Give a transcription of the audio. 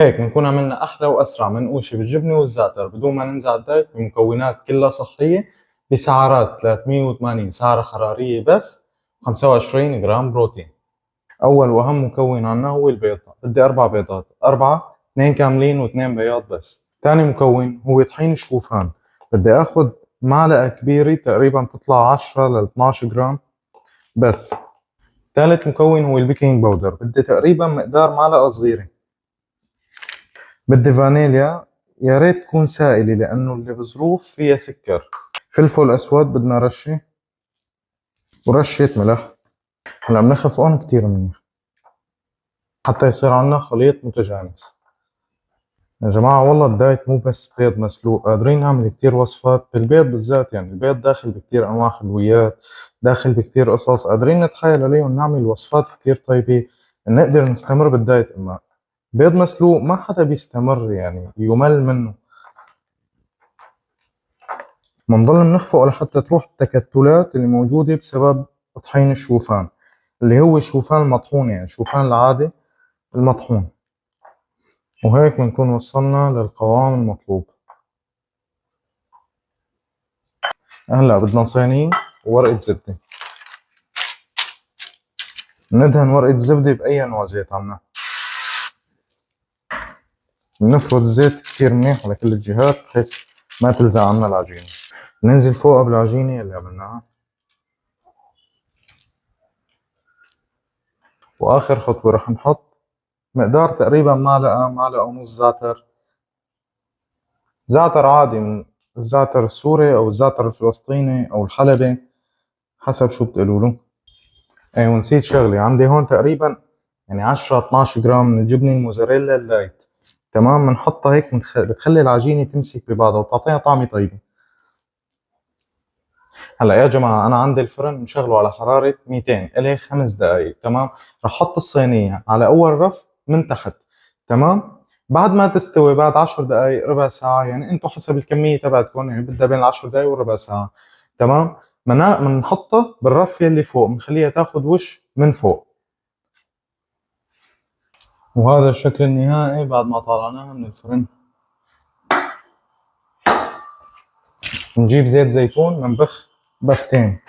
هيك بنكون عملنا أحلى وأسرع منقوشة بالجبنة والزعتر بدون ما ننزع الدايت، بمكونات كلها صحية، بسعرات 380 سعرة حرارية بس، 25 جرام بروتين. أول وأهم مكون عنا هو البيض. بدي 4 بيضات، 4، 2 كاملين و2 بياض بس. تاني مكون هو طحين الشوفان. بدي آخد معلقة كبيرة تقريبا بتطلع 10 ل 12 جرام بس. ثالث مكون هو البيكنج باودر. بدي تقريبا مقدار معلقة صغيرة. بدي فانيليا، يا ريت تكون سائلة لأنه اللي بظروف فيها سكر. فلفل أسود بدنا رشة، ورشة ملح. هلا بنخفقهم كتير منيح حتى يصير عنا خليط متجانس. يا جماعة والله الدايت مو بس بيض مسلوق، قادرين نعمل كتير وصفات بالبيض بالذات. يعني البيض داخل بكتير أنواع حلويات، داخل بكتير قصص قادرين نتحايل عليهم، نعمل وصفات كتير طيبة نقدر نستمر بالدايت. أما بيض مسلوق ما حدا بيستمر، يعني يمل منه. بنضل بنخفقه لحتى تروح التكتلات اللي موجودة بسبب طحين الشوفان، اللي هو الشوفان المطحون، يعني الشوفان العادي المطحون. وهيك بنكون وصلنا للقوام المطلوب. هلا بدنا صينية وورقة زبدة. ندهن ورقة الزبدة بأي نوع زيت عنا. بنفرد الزيت كتير منيح على كل الجهات بحيث ما تلزق عنا العجينة. ننزل فوقها بالعجينة اللي عملناها. وآخر خطوة رح نحط مقدار تقريبا معلقة، معلقة ونص زعتر. زعتر عادي، من الزعتر السوري أو الزعتر الفلسطيني أو الحلبي حسب شو بتقولوا له. اي ونسيت شغلة، عندي هون تقريبا يعني 10 12 جرام من الجبنة الموزاريلا اللايت. تمام، بنحطها هيك بتخلي العجينة تمسك ببعضها وتعطيها طعمة طيبة. هلا يا جماعة أنا عندي الفرن مشغله على حرارة 200 إلي 5 دقايق. تمام، رح أحط الصينية على أول رف من تحت. تمام، بعد ما تستوي بعد 10 دقايق ربع ساعة، يعني أنتوا حسب الكمية تبعتكم، يعني بدها بين 10 دقايق وربع ساعة. تمام، بنحطها بالرف يلي فوق، بنخليها تاخد وش من فوق. وهذا الشكل النهائي بعد ما طلعناها من الفرن. نجيب زيت زيتون، بنبخ بختين.